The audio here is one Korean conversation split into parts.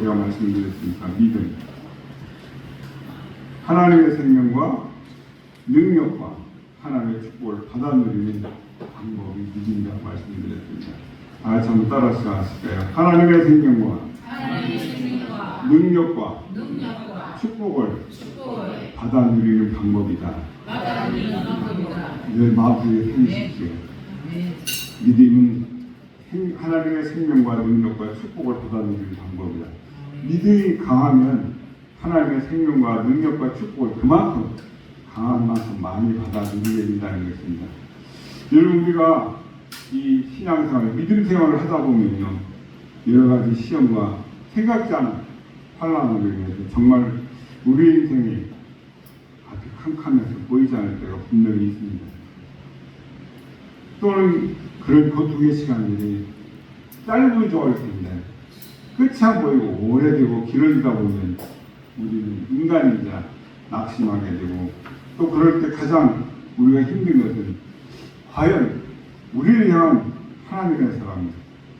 제가 말씀드렸으니까 믿음. 하나님의 생명과 능력과 하나님의 축복을 받아 누리는 방법이 믿음이라고 말씀드렸습니다. 같이 한번 따라서 하실까요? 하나님의 생명과 능력과 축복을 받아 누리는 방법이다. 늘 마음속에 새기십시오. 믿음은 하나님의 생명과 능력과 축복을 받아 누리는 방법이다. 믿음이 강하면 하나님의 생명과 능력과 축복을 그만큼 강한 만큼 많이 받아 누리게 된다는 것입니다. 여러분, 우리가 이 신앙생활, 믿음 생활을 하다 보면요, 여러 가지 시험과 생각지 않은 환난으로 인해서 정말 우리 인생이 아주 캄캄해서 보이지 않을 때가 분명히 있습니다. 또는 그런 고통의 시간들이 짧은 좋아할 텐데 끝이 안 보이고 오래되고 길어지다 보면 우리는 인간이자 낙심하게 되고, 또 그럴 때 가장 우리가 힘든 것은 과연 우리를 향한 하나님의 사랑이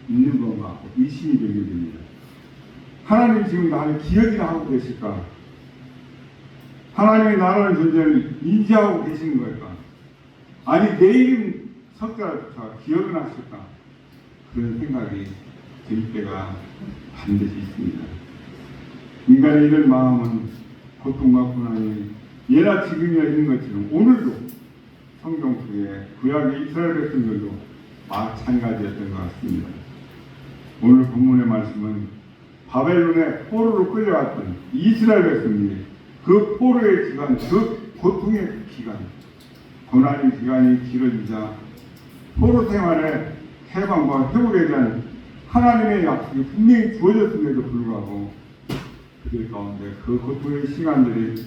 있는 건가 의심이 되게 됩니다. 하나님 지금 나를 기억이나 하고 계실까? 하나님의 나라는 존재를 인지하고 계시는 걸까? 아니 내 이름 석자조차 기억은 하실까? 그런 생각이 들 때가 반드시 있습니다. 인간의 이런 마음은 고통과 고난이 예나 지금이나 있는 것처럼 오늘도 성경 속에 구약의 이스라엘 백성들도 마찬가지였던 것 같습니다. 오늘 본문의 말씀은 바벨론의 포로로 끌려갔던 이스라엘 백성들이 그 포로의 기간, 그 고통의 기간, 고난의 기간이 길어지자 포로 생활의 해방과 회복에 대한 하나님의 약속이 분명히 주어졌음에도 불구하고 그들 가운데 그 고통의 시간들이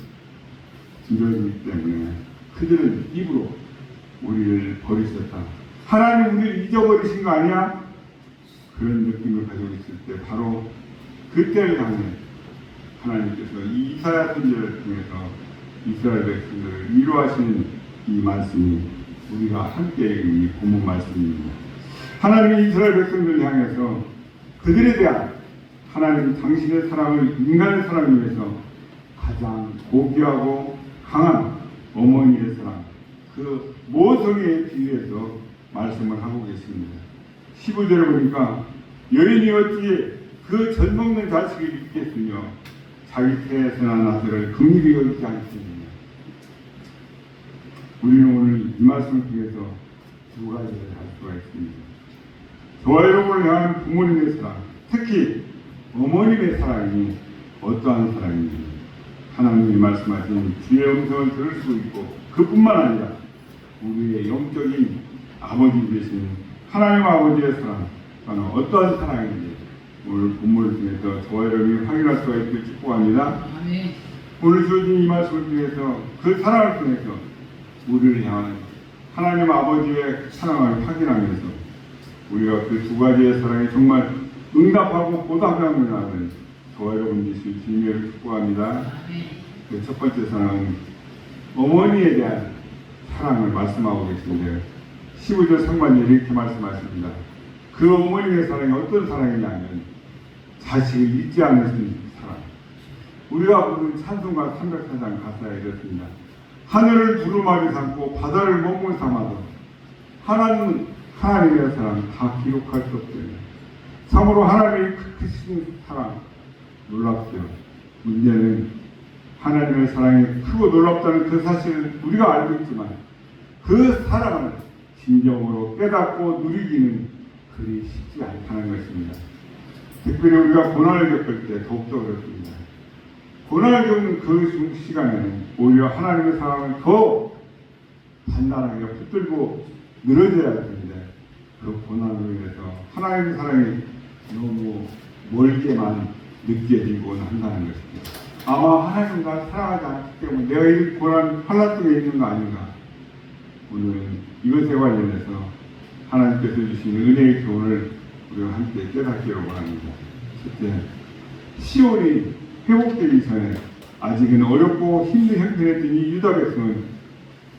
길어지기 때문에 그들은 입으로 우리를 버리셨다. 하나님 우리를 잊어버리신 거 아니야? 그런 느낌을 가지고 있을 때 바로 그때를 향해 하나님께서 이 이사야 선지자를 통해서 이스라엘 백성들을 위로하시는 이 말씀이 우리가 함께 읽은 이 본문 말씀입니다. 하나님이 이스라엘 백성들을 향해서 그들에 대한 하나님 당신의 사랑을 인간의 사랑을 위해서 가장 고귀하고 강한 어머니의 사랑, 그 모성애에 비유해서 말씀을 하고 계십니다. 15절에 보니까 여인이 어찌 그 젖먹는 자식을 잊겠으며 자기 태에서 난 아들을 긍휼히 여기지 않겠느냐. 우리는 오늘 이 말씀을 통해서 두 가지를 알 수가 있습니다. 저와 여러분을 향한 부모님의 사랑, 특히 어머님의 사랑이 어떠한 사랑인지 하나님이 말씀하신 주의 음성을 들을 수 있고, 그뿐만 아니라 우리의 영적인 아버지 되신 하나님 아버지의 사랑, 어떠한 사랑인지 오늘 본문을 통해서 저와 여러분이 확인할 수가 있길 축복합니다. 아멘. 오늘 주어진 이 말씀을 통해서 그 사랑을 통해서 우리를 향한 하나님 아버지의 사랑을 확인하면서 우리가 그 두 가지의 사랑이 정말 응답하고 보답함을 하는 저와 여러분 되실 주님을 축복합니다. 그 첫 번째 사랑은 어머니에 대한 사랑을 말씀하고 계신데 15절 상반절에 이렇게 말씀하십니다. 그 어머니의 사랑이 어떤 사랑이냐면 자식을 잊지 않으신 사랑. 우리가 부른 찬송가 304장 가사에 이렇습니다. 하늘을 두루마리 삼고 바다를 먹물 삼아도 하나님은 하나님의 사랑 다 기록할 수 없습니다. 참으로 하나님의 크신 사랑 놀랍죠. 문제는 하나님의 사랑이 크고 놀랍다는 그 사실을 우리가 알고 있지만 그 사랑을 진정으로 깨닫고 누리기는 그리 쉽지 않다는 것입니다. 특별히 우리가 고난을 겪을 때 더욱더 그렇습니다. 고난을 겪는 그 시간에는 오히려 하나님의 사랑을 더 단단하게 붙들고 늘어져야 되는데 그 고난으로 인해서 하나님의 사랑이 너무 멀게만 느껴지곤 한다는 것입니다. 아마 하나님 날 사랑하지 않기 때문에 내가 이 고난 환난 속에 있는 거 아닌가. 오늘은 이것에 관련해서 하나님께서 주신 은혜의 교훈을 우리가 함께 깨닫기를 원합니다. 첫째, 시온이 회복되기 전에 아직은 어렵고 힘든 형편에 이 유다 백성은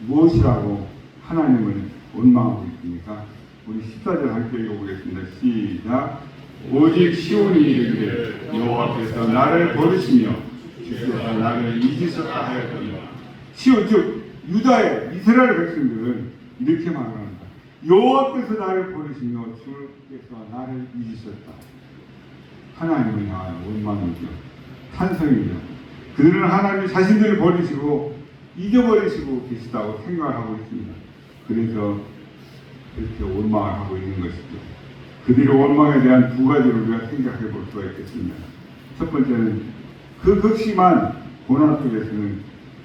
무엇이라고 하나님을 원망하고 있습니까? 우리 14절 함께 읽어보겠습니다. 시작. 오직 시온이 이르기를 여호와께서 나를 버리시며 주께서 나를 잊으셨다 하였더니 시온 즉 유다의 이스라엘 백성들은 이렇게 말합니다. 여호와께서 나를 버리시며 주께서 나를 잊으셨다. 하나님을 향한 원망이죠. 탄성이죠. 그들은 하나님 자신들을 버리시고 잊어버리시고 계시다고 생각하고 있습니다. 그래서 이렇게 원망을 하고 있는 것이죠. 그들의 원망에 대한 두 가지를 우리가 생각해 볼 수가 있겠습니다. 첫 번째는 그 극심한 고난 속에서는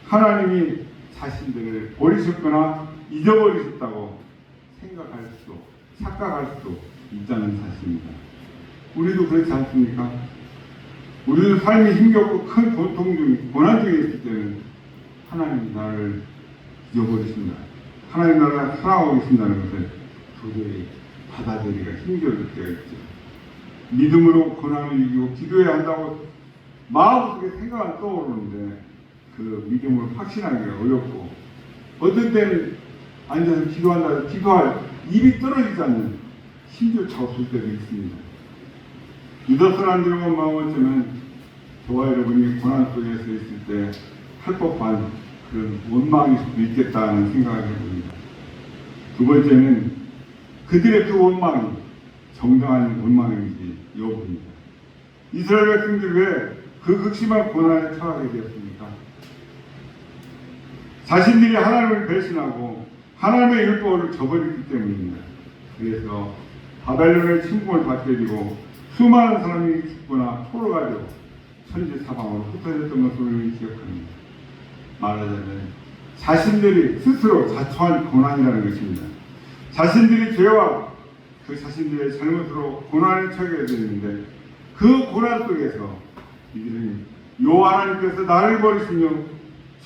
하나님이 자신들을 버리셨거나 잊어버리셨다고 생각할 수도 착각할 수도 있다는 사실입니다. 우리도 그렇지 않습니까? 우리도 삶이 힘겹고 큰 고통 중 고난 중에 있을 때는 하나님이 나를 잊어버리신다, 하나님 나를 사랑하고 계신다는 것을 도저히 받아들이기가 힘겨울 때가 있죠. 믿음으로 고난을 이기고 기도해야 한다고 마음속에 생각은 떠오르는데 그 믿음을 확신하기가 어렵고 어떤 때는 앉아서 기도한다 해서 기도할 입이 떨어지지 않는 힘조차 없을 때도 있습니다. 믿어서는 안 되는 마음은 저와 여러분이 고난 속에서 있을 때 할 법한 그런 원망일 수도 있겠다는 생각을 해봅니다. 두 번째는 그들의 그 원망이 정당한 원망인지 여부입니다. 이스라엘 백성들이 왜 그 극심한 고난에 처하게 되었습니까? 자신들이 하나님을 배신하고 하나님의 율법을 저버렸기 때문입니다. 그래서 바벨론의 침공을 받게 되고 수많은 사람이 죽거나 포로가 되고 천지사방으로 흩어졌던 것을 우리는 기억합니다. 말하자면 자신들이 스스로 자초한 고난이라는 것입니다. 자신들이 죄와 그 자신들의 잘못으로 고난을 처하게 되는데 그 고난 속에서 이들은 여호와 하나님께서 나를 버리시며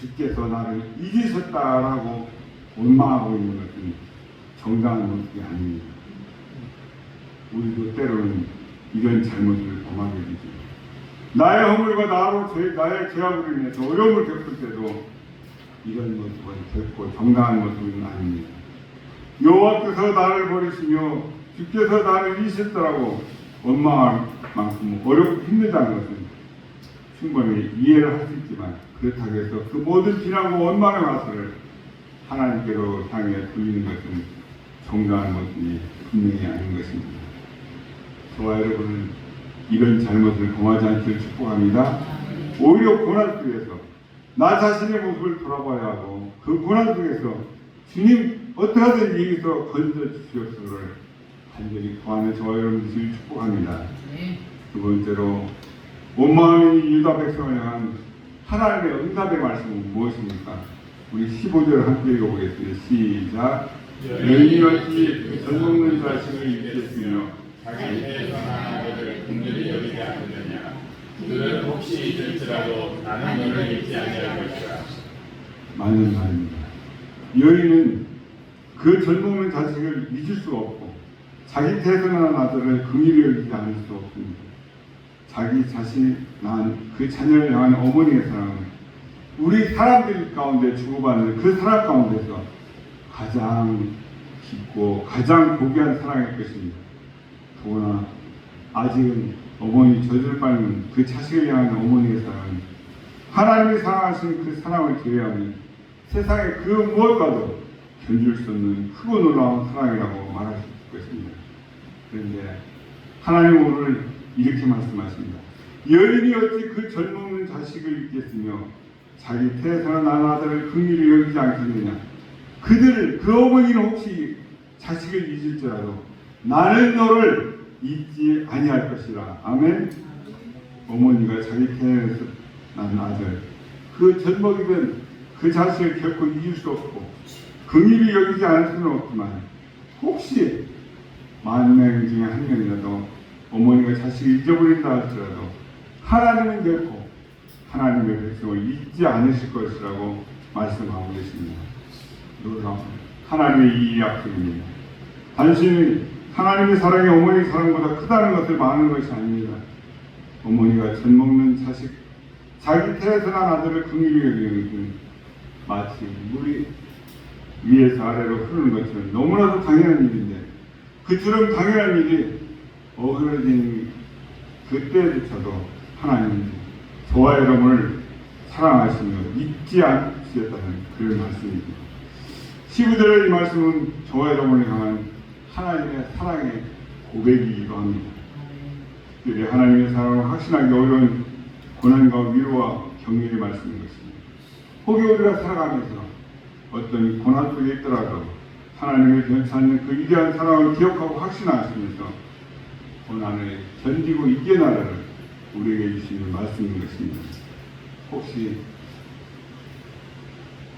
주께서 나를 잊으셨다라고 원망하고 있는 것은 정당한 모습이 아닙니다. 우리도 때로는 이런 잘못을 범하게 되죠. 나의 허물과 나의 죄악으로 인해서 어려움을 겪을 때도 이런 모습은 결코 정당한 모습은 아닙니다. 여호와께서 나를 버리시며 주께서 나를 잊으셨다라고 원망할 만큼 어렵고 힘들다는 것은 충분히 이해를 할 수 있지만 그렇다고 해서 그 모든 비난과 원망의 화살을 하나님께로 향해 돌리는 것은 정당한 모습이 분명히 아닌 것입니다. 저와 여러분은 이런 잘못을 범하지 않기를 축복합니다. 오히려 고난 속에서 나 자신의 모습을 돌아봐야 하고 그 고난 속에서 주님 어떻게 하든 여기서 건져주시옵소서를 간절히 구하는 저와 여러분들을 축복합니다. 두 번째로 온 마음이 유다 백성을 향한 하나님의 응답의 말씀은 무엇입니까? 우리 15절을 함께 읽어보겠습니다. 시작. 여인이 어찌 젖먹는 자식을 잊겠으며 자기 배에서 난 아들을 긍휼히 여기지 않느냐. 그들은 혹시 잊을지라도 나는 너를 잊지 아니할 것이라. 맞는 말입니다. 여인은 그 젖먹는 자식을 잊을 수가 없고 자기 태어난 아들을 긍휼히 여기지 않을 수 없습니다. 자기 자신이 낳은 그 자녀를 향한 어머니의 사랑은 우리 사람들 가운데 주고받는 그 사랑 가운데서 가장 깊고 가장 고귀한 사랑일 것입니다. 더구나 아직은 어머니 젖을 빨는 그 자식을 향한 어머니의 사랑은 하나님이 사랑하신 그 사랑을 제외하면 세상의 그 무엇과도 견줄 수 없는 크고 놀라운 사랑이라고 말할 수 있을 것입니다. 그런데 하나님 오늘 이렇게 말씀하십니다. 여인이 어찌 그 젖먹는 자식을 잊겠으며 자기 태에서 난 아들을 긍휼히 여기지 않겠느냐. 그 어머니는 혹시 자식을 잊을지라도 나는 너를 잊지 아니할 것이라. 아멘. 어머니가 자기 태에서 난 아들 그 젖먹이던 그 자식을 결코 잊을 수 없고 긍휼히 여기지 않을 수는 없지만 혹시 만 명 중에 한 명이라도 어머니가 자식을 잊어버린다 할지라도 하나님은 결코 하나님의 백성을 잊지 않으실 것이라고 말씀하고 계십니다. 놀라운 하나님의 이 약속입니다. 단순히 하나님의 사랑이 어머니 사랑보다 크다는 것을 말하는 것이 아닙니다. 어머니가 젖먹는 자식, 자기 태에서 난 아들을 긍휼히 여기는 것은 마치 물이 위에서 아래로 흐르는 것처럼 너무나도 당연한 일인데 그처럼 당연한 일이 어그러진 그때조차도 하나님 저와 여러분을 사랑하시며 잊지 않으셨다는 그런 말씀입니다. 15절의 이 말씀은 저와 여러분을 향한 하나님의 사랑의 고백이기도 합니다. 특별히 하나님의 사랑을 확신하기 어려운 고난과 위로와 격려의 말씀인 것입니다. 혹여 우리가 살아가면서 어떤 고난 속에 있더라도 하나님을 변치 않는 그 위대한 사랑을 기억하고 확신하시면서 고난을 견디고 있게 나라를 우리에게 주시는 말씀인 것입니다. 혹시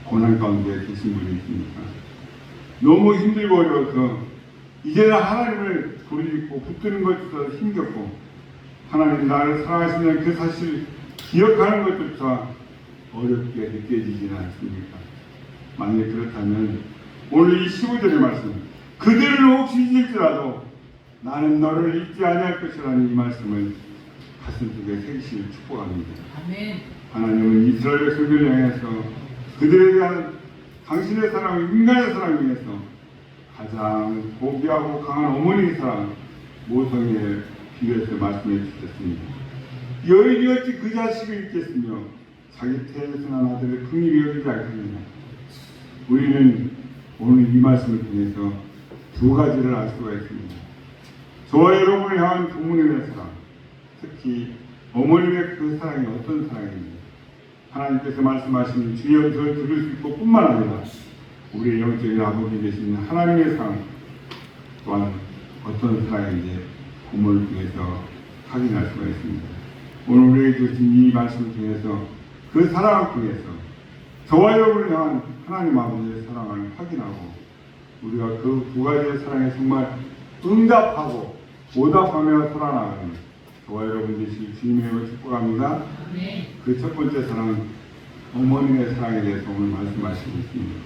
고난 가운데 계신 분이 있습니까? 너무 힘들고 어려워서 이제는 하나님을 돌이키고 붙드는 것조차 힘겹고 하나님 나를 사랑하시는 그 사실을 기억하는 것조차 어렵게 느껴지지는 않습니까? 만약 그렇다면 오늘 이 15절의 말씀 그들을 혹시 잊을지라도 나는 너를 잊지 아니할 것이라는 이 말씀을 가슴속에 새기시길 축복합니다. 아멘. 하나님은 이스라엘 백성들을 향해서 그들에 대한 당신의 사랑을 인간의 사랑을 위해서 가장 고귀하고 강한 어머니의 사랑 모성에 비교해서 말씀해 주셨습니다. 여인이 어찌 그 자식을 잊겠으며 자기 태어난 아들을 긍휼히 여기지 않겠느냐. 우리는 오늘 이 말씀을 통해서 두 가지를 알 수가 있습니다. 저와 여러분을 향한 부모님의 사랑, 특히 어머님의 그 사랑이 어떤 사랑입니까? 하나님께서 말씀하신 주의 음성을 들을 수 있고 뿐만 아니라 우리의 영적인 아버지 되신 하나님의 사랑 또한 어떤 사랑인지 부모를 통해서 확인할 수가 있습니다. 오늘 우리에게 주신 이 말씀을 통해서 그 사랑을 통해서 저와 여러분을 향한 하나님 아버지의 사랑을 확인하고 우리가 그 두 가지의 사랑에 정말 응답하고 보답하며 살아나가는 저와 여러분 되시길 주님의 이름으로 축복합니다. 그 첫 번째 사랑 어머님의 사랑에 대해서 오늘 말씀하시고 있습니다.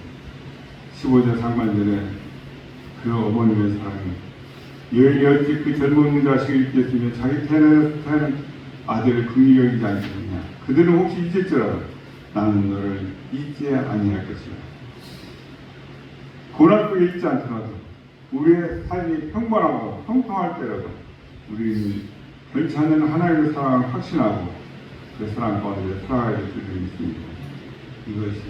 15절 상반절에 그 어머님의 사랑은 여인이 어찌 그 젊은 자식을 잊겠으며 자기 태어난 아들을 긍휼히 여기지 않겠느냐. 그들은 혹시 잊을지라도 나는 너를 잊지 아니할 것이라. 고난 속에 있지 않더라도 우리의 삶이 평범하고 평통할 때라도 우리는 변치 않는 하나님의 사랑을 확신하고 그 사랑 가운데 살아가야 될 줄을 믿습니다. 이것이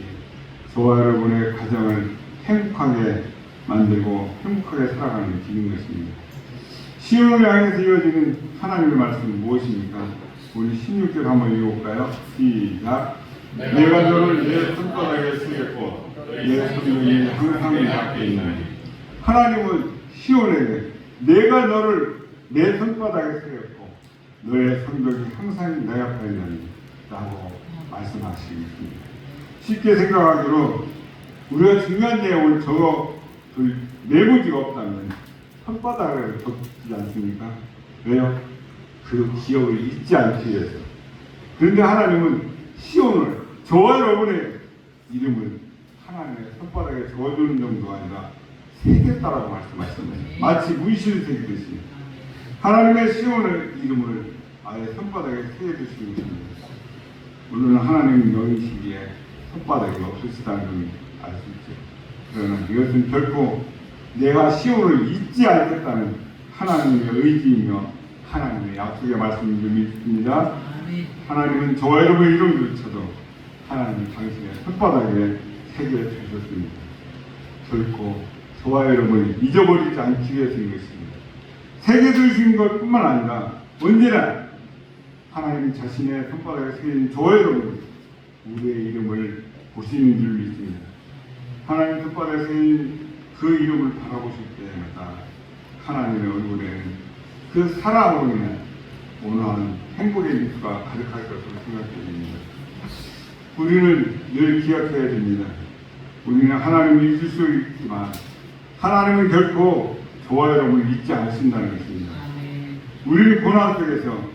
저와 여러분의 가정을 행복하게 만들고 행복하게 살아가는 길인 것입니다. 시온을 향해서 이어지는 하나님의 말씀은 무엇입니까? 우리 16절 한번 읽어볼까요? 시작. 내가 너를 내 손바닥에 쓰겠고 내 성령이 항상 내 앞에 있나니. 하나님은 시온에게 내가 너를 내 손바닥에 쓰겠고 너의 성벽이 항상 내 앞에 있나니 라고 말씀하시고 있습니다. 쉽게 생각하기로 우리가 중요한 내용을 적어 둘 메모지가 없다면 손바닥을 적지 않습니까? 왜요? 그 기억을 잊지 않기 위해서. 그런데 하나님은 시온을 저와 여러분의 이름을 하나님의 손바닥에 적어주는 정도가 아니라 새겼다라고 말씀하셨네요. 마치 문신을 새기듯이 하나님의 시온의 이름을 아예 손바닥에 새겨주시는 것입니다. 물론 하나님은 영이시기에 손바닥이 없으시다는 걸 알 수 있죠. 그러나 이것은 결코 내가 시온을 잊지 않겠다는 하나님의 의지이며 하나님의 약속의 말씀인 줄 믿습니다. 하나님은 저와 여러분의 이름조차도 하나님 당신의 손바닥에 새겨주셨습니다. 결코 저와 여러분이 잊어버리지 않기 위해서인 것입니다. 새겨주신 것뿐만 아니라 언제나 하나님 자신의 손바닥에 새긴 저와 여러분 우리의 이름을 보시는 줄 믿습니다. 하나님 손바닥에 새긴 그 이름을 바라보실 때마다 하나님의 얼굴에는 그 사랑으로 인한 온화한 행복의 미소가 가득할 것으로 생각됩니다. 우리는 늘 기억해야 됩니다. 우리는 하나님을 잊을 수 있지만 하나님은 결코 저와 여러분을 잊지 않으신다는 것입니다. 우리는 고난 속에서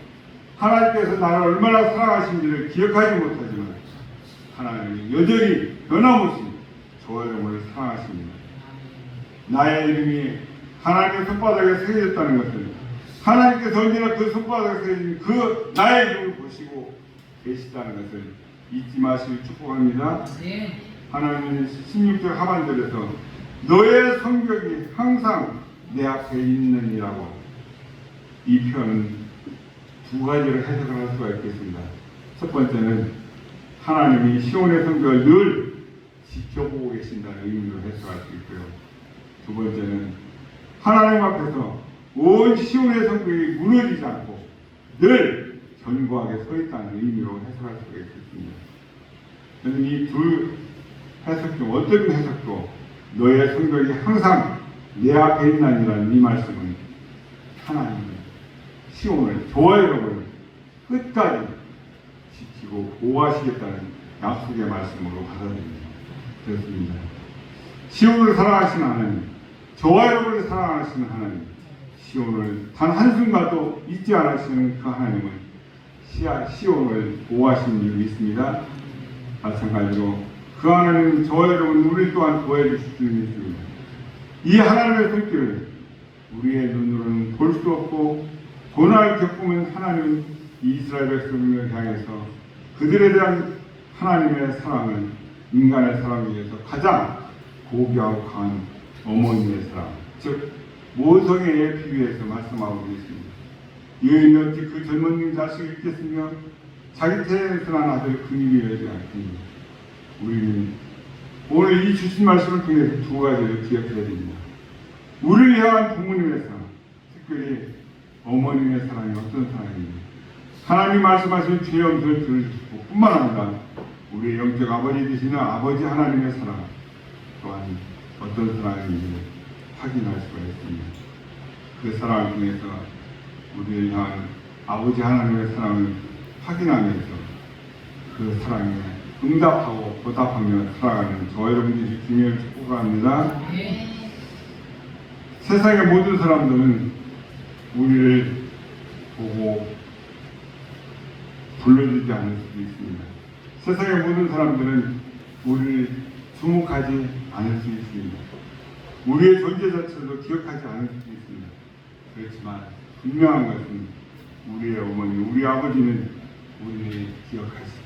하나님께서 나를 얼마나 사랑하신지를 기억하지 못하지만 하나님이 여전히 변함없이 저와 여러분을 사랑하십니다. 나의 이름이 하나님의 손바닥에 새겨졌다는 것을 하나님께서 언제나 그 손바닥에 새겨진 그 나의 이름을 보시고 계시다는 것을 잊지 마시길 축복합니다. 하나님은 16절 하반절에서 너의 성벽이 항상 내 앞에 있느니라고 이 표현은 두 가지를 해석을 할 수가 있겠습니다. 첫 번째는 하나님이 시온의 성벽을 늘 지켜보고 계신다는 의미로 해석할 수 있고요. 두 번째는 하나님 앞에서 온 시온의 성벽이 무너지지 않고 늘 견고하게 서 있다는 의미로 해석할 수가 있겠습니다. 저는 이 두 해석 중 어떤 해석도 너의 성벽이 항상 내 앞에 있나니라는 이 말씀은 하나님은 시온을 좋아요를 끝까지 지키고 보호하시겠다는 약속의 말씀으로 받아들입니다. 그렇습니다. 시온을 사랑하시는 하나님, 좋아요를 사랑하시는 하나님, 시온을 단 한순간도 잊지 않으시는 그 하나님은 시온을 보호하시는 줄 믿습니다. 마찬가지로 그 하나님은 저와 여러분 우리 또한 보호해 주실 줄 믿습니다. 이 하나님의 손길을 우리의 눈으로는 볼 수 없고 고난을 겪으면 하나님은 이스라엘 백성을 향해서 그들에 대한 하나님의 사랑은 인간의 사랑에 비해서 가장 고귀하고 강한 어머니의 사랑, 즉 모성애에 비유해서 말씀하고 계십니다. 여인이 어찌 그 젊은 자식을 있겠으며 자기 태에서 난 아들 근육이 여지 않습니다. 우리는 오늘 이 주신 말씀을 통해서 두 가지를 기억해야 됩니다. 우리를 향한 부모님의 사랑, 특별히 어머님의 사랑이 어떤 사랑입니까? 하나님 말씀하신 주의 음성을 들으시고 뿐만 아니라 우리의 영적 아버지 되시는 아버지 하나님의 사랑 또한 어떤 사랑인지 확인할 수가 있습니다. 그 사랑을 통해서 우리를 향한 아버지 하나님의 사랑을 확인하면서 그 사랑에 응답하고 보답하며 살아가는 저와 여러분들이 주님을 축복합니다. 세상의 모든 사람들은 우리를 보고 불러주지 않을 수도 있습니다. 세상의 모든 사람들은 우리를 주목하지 않을 수 있습니다. 우리의 존재 자체도 기억하지 않을 수도 있습니다. 그렇지만 분명한 것은 우리의 어머니, 우리 아버지는 우리를 기억하시죠.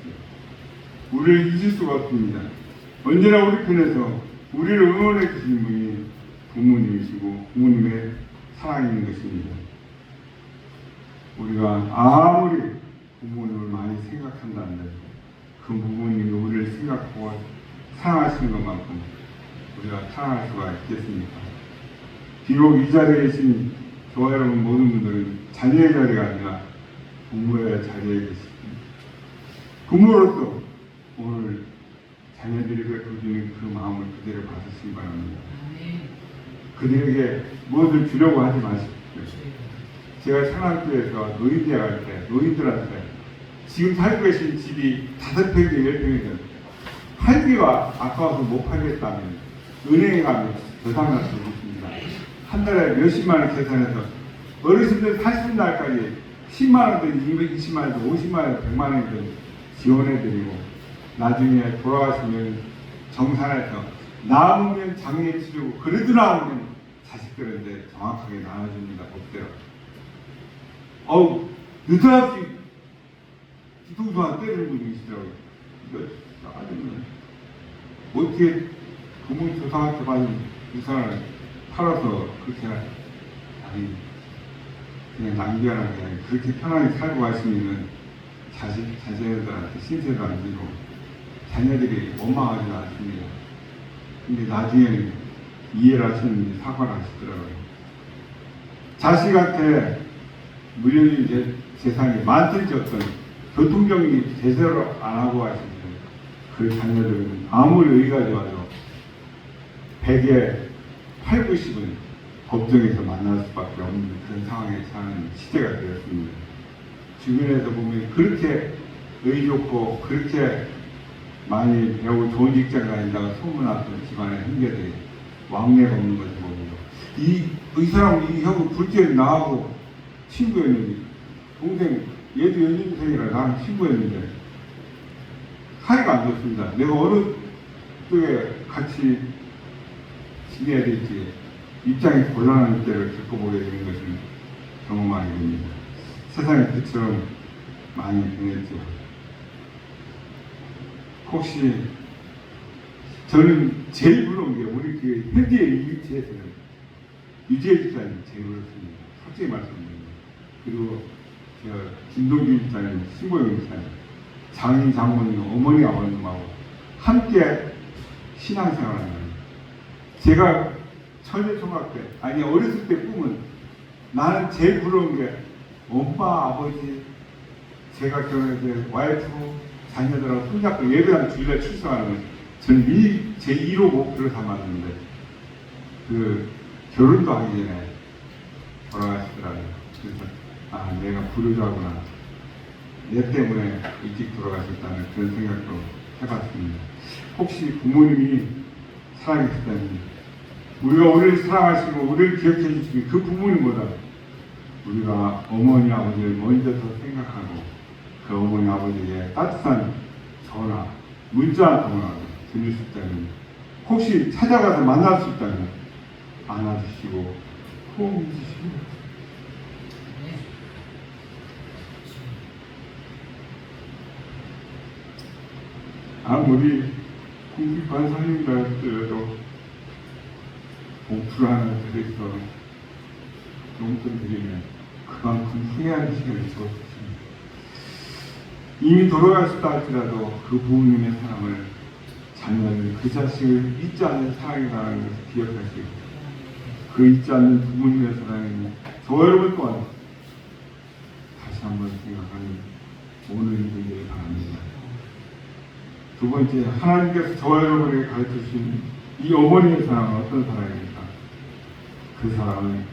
우리를 잊을 수가 없습니다. 언제나 우리 편에서 우리를 응원해 주신 분이 부모님이시고 부모님의 사랑인 것입니다. 우리가 아무리 부모님을 많이 생각한다는데 그 부모님이 우리를 생각하고 사랑하시는 것만큼 우리가 사랑할 수가 있겠습니까? 비록 이 자리에 계신 저와 여러분 모든 분들은 자녀의 자리가 아니라 부모의 자리에 계십니다. 부모로서 오늘 자녀들이 베풀어주는 그 마음을 그대로 받으시기 바랍니다. 그들에게 무엇을 주려고 하지 마십시오. 제가 천안교회에서 노인대 갈 때 노인들한테 지금 살고 계신 집이 5평이든 10평이든 팔기가 아까워서 못 팔겠다면 은행에 가면 저당할 수 있습니다. 한 달에 몇십만 원 계산해서 어르신들 사시는 날까지 10만 원든 220만 원든 50만 원 100만 원이든 지원해드리고 나중에 돌아가시면 정산해서 남으면 장례 치르고 그래도 남으면 자식들한테 정확하게 나눠줍니다. 없대요. 느닷없이 뒤통수만 때리는 분이 계시더라고요. 이거 아니면 어떻게 부모 조상한테 받은 유산을 팔아서 그렇게 아니 그냥 낭비하는 게 아니라 그렇게 편하게 살고 가시면은 자녀들한테 신세도 안 지고 자녀들이 원망하지 않습니다. 근데 나중에는 이해를 하시는지 사과를 하시더라고요. 자식한테 물려준 재산이 많든지 어떤 교통정리 제대로 안 하고 가시면 그 자녀들은 아무리 의가 좋아도 100에 8, 90은 법정에서 만날 수밖에 없는 그런 상황에 사는 시대가 되었습니다. 주변에서 보면 그렇게 의 좋고 그렇게 많이 배우고 좋은 직장 다닌다고 소문났던 집안의 형제들이 왕래가 없는 것을 보고 이 사람 이 형은 불교에 나하고 친구였는데 동생 얘도 연인생이라 나랑 친구였는데 사이가 안 좋습니다. 내가 어느 쪽에 같이 지내야 될지 입장이 곤란한 때를 겪어보게 되는 것을 경험하게 됩니다. 세상이 그처럼 많이 변했죠. 혹시 저는 제일 부러운 게 우리 그 현재의 위치에서는 유재일 집사님 제일 부럽습니다. 솔직히 말씀드립니다. 그리고 김동규 집사님, 신고영 집사님, 장인 장모님, 어머니 아버님하고 함께 신앙생활을 하는 거예요. 제가 천일초등학교 때, 아니 어렸을 때 꿈은 나는 제일 부러운 게 엄마, 아버지, 제가 결혼해서 와이프, 자녀들하고 손잡고 예배당 주일날 출석하는 거예요. 저는 제 1호 목표를 삼았는데 그 결혼도 하기 전에 돌아가시더라고요. 그래서 내가 불효자구나. 내 때문에 일찍 돌아가셨다는 그런 생각도 해봤습니다. 혹시 부모님이 살아계시다니 우리가 우리를 사랑하시고 우리를 기억해 주시는 그 부모님보다 우리가 어머니 아버지를 먼저 더 생각하고 그 어머니 아버지에게 따뜻한 전화, 문자 한 통화라도 드릴 수 있다면 혹시 찾아가서 만날 수 있다면 안아주시고 호응해 주시고 아무리 국립관사님이라 할지라도 봉투를 하나 드려서 용돈 드리면 그만큼 후회하는 시간이 적었습니다. 이미 돌아가셨다 할지라도 그 부모님의 사랑을 자녀는 그 자식을 잊지 않는 사랑이라는 것을 기억하시고 그 잊지 않는 부모님의 사랑은 저와 여러분 또한 다시 한번 생각하는 오늘이 되기를 바랍니다. 두 번째, 하나님께서 저와 여러분에게 가르쳐주신 이 어머니의 사랑은 어떤 사랑입니까? 그 사랑은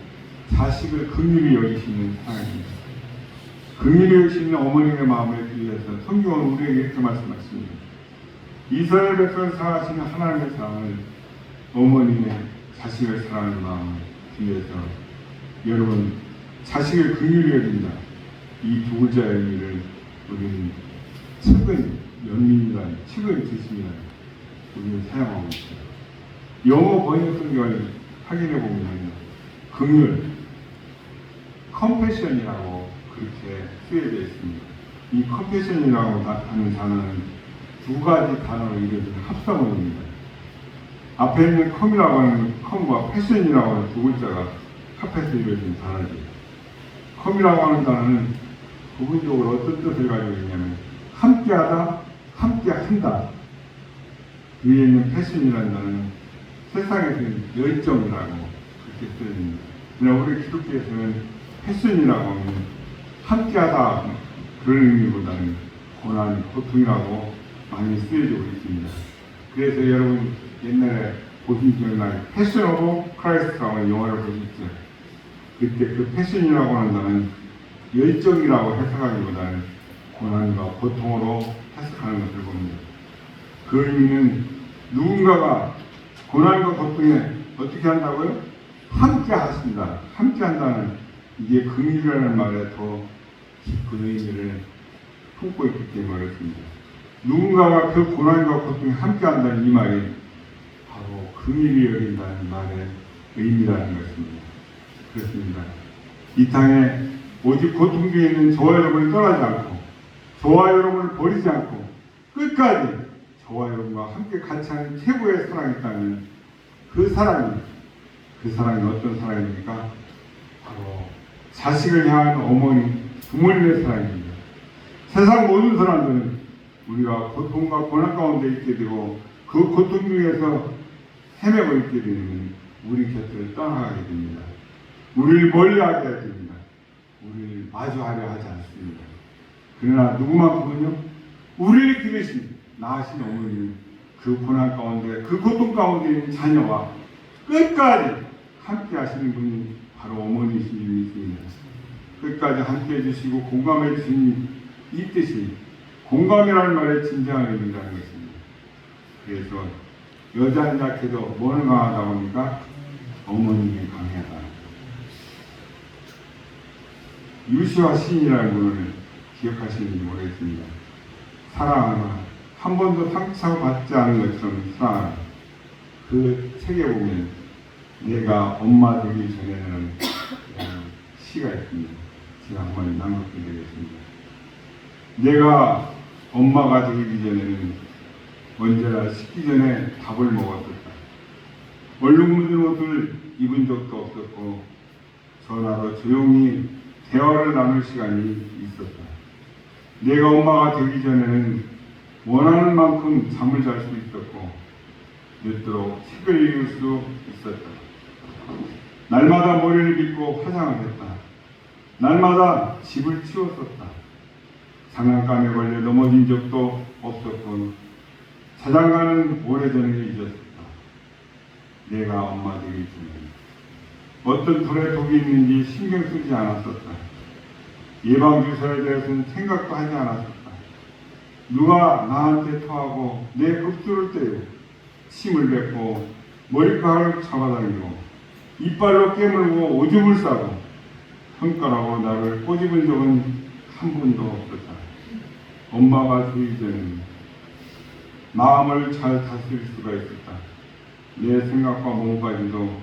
자식을 긍휼히 여기시는 사랑입니다. 긍휼히 여기시는 어머니의 마음을 위해서 성경은 우리에게 이렇게 말씀하십니다. 이스라엘 백성을 사랑하시는 하나님의 사랑을 어머니의 자식을 사랑하는 마음을 위해서 여러분 자식을 긍휼히 여긴다. 이 두 글자의 의미를 우리는 측은 연민이라는 측은 지심이라는 우리는 사용하고 있습니다. 영어 번역 성경을 확인해 보면 긍휼, 컴패션이라고 그렇게 쓰여져 있습니다. 이 컴패션이라고 하는 단어는 두 가지 단어로 이루어진 합성어입니다. 앞에 있는 컴이라고 하는 컴과 패션이라고 하는 두 글자가 합해서 이루어진 단어죠. 컴이라고 하는 단어는 부분적으로 어떤 뜻을 가지고 있냐면 함께하다, 함께한다. 위에 있는 패션이라는 단어는 세상에서는 열정이라고 그렇게 쓰여집니다. 그러나 우리 기독교에서는 패션이라고 하면 함께하다 그런 의미보다는 고난, 고통이라고 많이 쓰여지고 있습니다. 그래서 여러분 옛날에 보신 기억나요? 패션 오브 크라이스트라고 하는 영화를 보셨죠? 그때 그 패션이라고 하는 단어는 열정이라고 해석하기보다는 고난과 고통으로 해석하는 것을 봅니다. 그 의미는 누군가가 고난과 고통에 어떻게 한다고요? 함께 하신다. 함께 한다는 이게 긍휼이라는 말에 더 깊은 의미를 품고 있기 때문에 그렇습니다. 누군가가 그 고난과 고통에 함께 한다는 이 말이 바로 긍휼히 여긴다는 말의 의미라는 것입니다. 그렇습니다. 이 땅에 오직 고통 중에 있는 저와 여러분을 떠나지 않고 저와 여러분을 버리지 않고 끝까지 저와 여러분과 함께 같이 하는 최고의 사랑이 있다면 그 사랑이 어떤 사랑입니까? 바로 자식을 향한 어머니, 부모님의 사랑입니다. 세상 모든 사람들은 우리가 고통과 고난 가운데 있게 되고 그 고통 중에서 헤매고 있게 되면 우리 곁을 떠나가게 됩니다. 우리를 멀리하게 됩니다. 우리를 마주하려 하지 않습니다. 그러나 누구만큼은요? 우리를 기르신 낳으신 어머니는 그 고난 가운데 그 고통 가운데 있는 자녀와 끝까지 함께 하시는 분이 바로 어머니이신 분이 있습니다. 끝까지 함께 해주시고 공감해 주신 이 뜻이 공감이라는 말의 진정한 의미라는 것입니다. 그래서 여자는 약해도 뭐는 강하다고 합니까? 어머님이 강하다. 유시와 신이라는 분을 기억하시는지 모르겠습니다. 사랑하나 한 번도 상처받지 않은 것처럼 사랑하나 그 책에 보면 내가 엄마 되기 전에는 시가 있습니다. 제가 한번 낭독해 드리겠습니다. 내가 엄마가 되기 전에는 언제나 식기 전에 밥을 먹었었다. 얼룩 묻은 옷을 입은 적도 없었고 전화로 조용히 대화를 나눌 시간이 있었다. 내가 엄마가 되기 전에는 원하는 만큼 잠을 잘 수 있었고 늦도록 책을 읽을 수 있었다. 날마다 머리를 빗고 화장을 했다. 날마다 집을 치웠었다. 장난감에 걸려 넘어진 적도 없었고 자장가는 오래전에 잊었었다. 내가 엄마 되기 전에 어떤 불에 독이 있는지 신경 쓰지 않았었다. 예방주사에 대해서는 생각도 하지 않았었다. 누가 나한테 토하고 내 급수를 때리고 침을 뱉고 머리카락을 잡아당기고 이빨로 깨물고 오줌을 싸고 손가락으로 나를 꼬집은 적은 한 번도 없었다. 엄마가 되기 전에는 마음을 잘 다스릴 수가 있었다. 내 생각과 몸까지도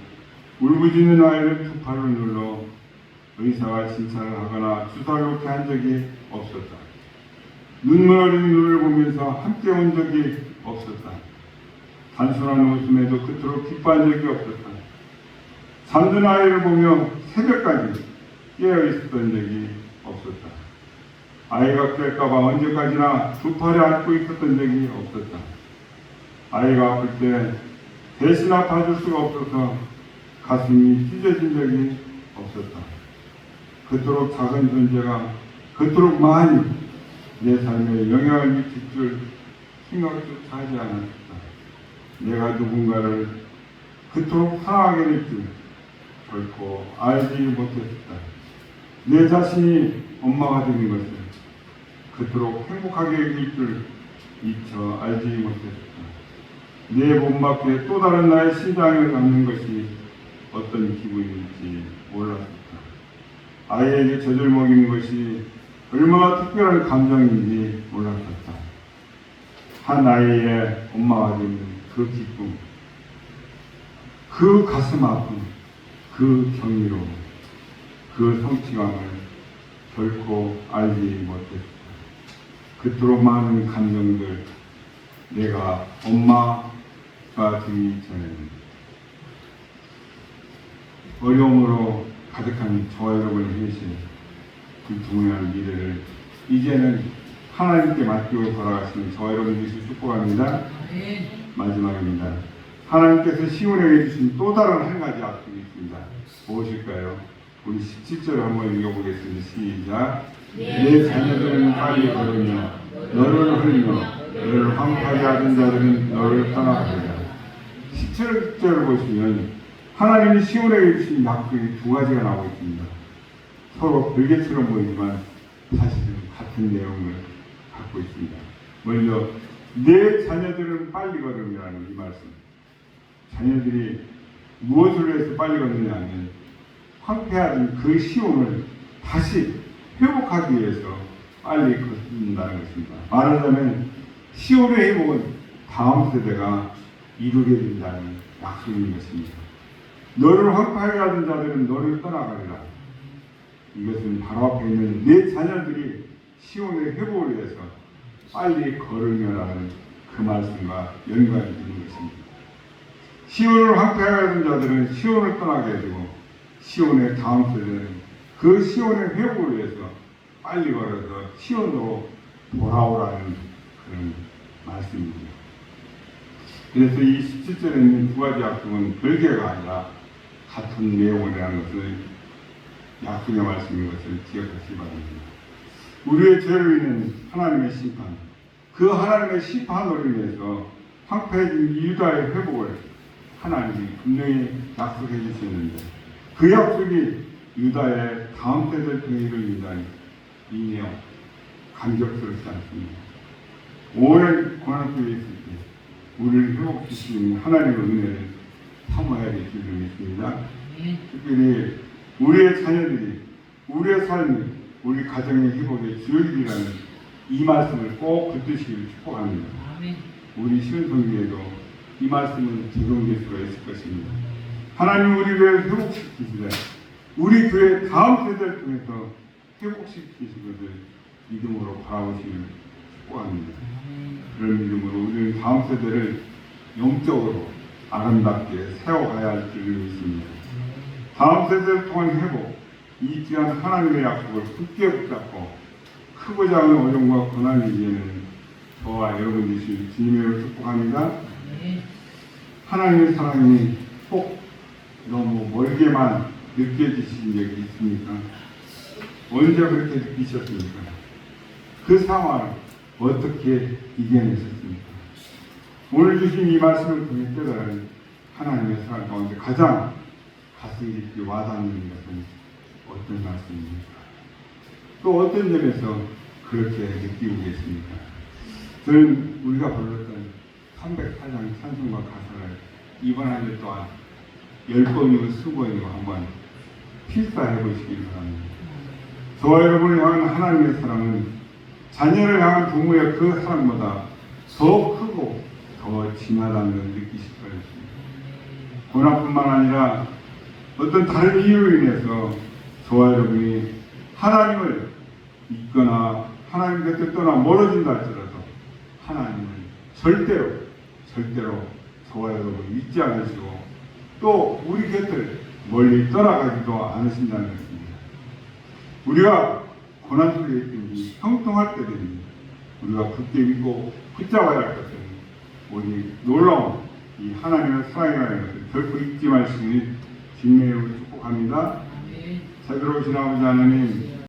울부짖는 아이를 두 팔로 눌러 의사가 진찰을 하거나 주사를 놓게 한 적이 없었다. 눈물 어린 눈을 보면서 함께 온 적이 없었다. 단순한 웃음에도 그토록 기뻐한 적이 없었다. 잠든 아이를 보며 새벽까지 깨어 있었던 적이 없었다. 아이가 깰까봐 언제까지나 두 팔에 안고 있었던 적이 없었다. 아이가 아플 때 대신 아파줄 수가 없어서 가슴이 찢어진 적이 없었다. 그토록 작은 존재가 그토록 많이 내 삶에 영향을 미칠 줄 생각조차 하지 않았다. 내가 누군가를 그토록 사랑하게 될 줄 결코 알지 못했다. 내 자신이 엄마가 되는 것을 그토록 행복하게 여길 줄 미처 알지 못했다. 내 몸 밖에 또 다른 나의 심장을 갖는 것이 어떤 기분인지 몰랐었다. 아이에게 젖을 먹이는 것이 얼마나 특별한 감정인지 몰랐었다. 한 아이의 엄마가 되는 그 기쁨, 그 가슴 아픔, 그 경이로움, 그 성취감을 결코 알지 못했다. 그토록 많은 감정들, 내가 엄마가 되기 전에는 어려움으로 가득한 저와 여러분을 위해서 불투명한 미래를 이제는 하나님께 맡기고 돌아가시는 저와 여러분 위해서 축복합니다. 마지막입니다. 하나님께서 시온에게 주신 또 다른 한 가지 약속이 있습니다. 무엇일까요? 우리 17절 한번 읽어보겠습니다. 시작. 내 자녀들은 빨리 걸으며 너를 흘리며 너를 황폐하게 하던 자들은 너를 떠나가리라. 17절을 보시면 하나님이 시온에게 주신 약속이 두 가지가 나오고 있습니다. 서로 별개처럼 보이지만 사실은 같은 내용을 갖고 있습니다. 먼저 내 자녀들은 빨리 걸으라는 이 말씀. 자녀들이 무엇을 위해서 빨리 걷느냐 하면 황폐하던 그 시온을 다시 회복하기 위해서 빨리 걷는다는 것입니다. 말하자면 시온의 회복은 다음 세대가 이루게 된다는 약속인 것입니다. 너를 황폐하게 하던 자들은 너를 떠나가리라. 이것은 바로 앞에 있는 내 자녀들이 시온의 회복을 위해서 빨리 걸으며라는 그 말씀과 연관이 되는 것입니다. 시온을 황폐하게 하던 자들은 시온을 떠나게 해주고 시온의 다음 세대는 그 시온의 회복을 위해서 빨리 걸어서 시온으로 돌아오라는 그런 말씀입니다. 그래서 이 17절에 있는 두 가지 약속은 별개가 아니라 같은 내용이라는 것을 약속의 말씀인 것을 기억하시기 바랍니다. 우리의 죄로 인한 하나님의 심판, 그 하나님의 심판으로 인해서 황폐해진 유다의 회복을 하나님이 분명히 약속해 주셨는데 그 약속이 유다의 다음 세대 통일을 위한 이내요 감격스럽지 않습니다. 오랜 고난 속에 있을 때 우리를 회복시키는 하나님의 은혜를 사모해야 될 줄을 믿습니다. 특별히 우리의 자녀들이 우리의 삶이 우리 가정의 회복의 주역이라는 이 말씀을 꼭 붙드시기를 축복합니다. 우리 시은성교회도 이 말씀은 적용될 수가 있을 것입니다. 하나님 우리 교회를 회복시키시되 우리 교회 다음 세대를 통해서 회복시키실 것을 믿음으로 바라보시길 축복합니다. 그런 믿음으로 우리는 다음 세대를 영적으로 아름답게 세워가야 할 줄을 믿습니다. 다음 세대를 통한 회복, 이 귀한 하나님의 약속을 굳게 붙잡고 크고 작은 어려움과 고난을 이기는 저와 여러분 되시길 주님으로 축복합니다. 하나님의 사랑이 꼭 너무 멀게만 느껴지신 적이 있습니까? 언제 그렇게 느끼셨습니까? 그 상황을 어떻게 이겨내셨습니까? 오늘 주신 이 말씀을 통해 깨달은 하나님의 사랑 가운데 가장 가슴 깊이 와닿는 것은 어떤 말씀입니까? 또 어떤 점에서 그렇게 느끼고 계십니까? 저는 우리가 불렀던 304장 찬송과 가사를 이번 한 주 동안 10번이고 20번이고 한번 필사해 보시기 바랍니다. 저와 여러분을 향한 하나님의 사랑은 자녀를 향한 부모의 그 사랑보다 더 크고 더 진하다는 걸 느끼실 것입니다. 고난뿐만 아니라 어떤 다른 이유로 인해서 저와 여러분이 하나님을 잊거나 하나님 곁에 떠나 멀어진다 할지라도 하나님은 절대로 저와 여러분을 잊지 않으시고 또 우리 곁을 멀리 떠나가지도 않으신다는 것입니다. 우리가 고난 속에 있든지 형통할 때든지 우리가 굳게 믿고 붙잡아야 할 것은 우리 놀라운 이 하나님의 사랑이라는 것을 결코 잊지 마시니 주님의 이름으로 축복합니다. 잘 들어오신 아버지 하나님,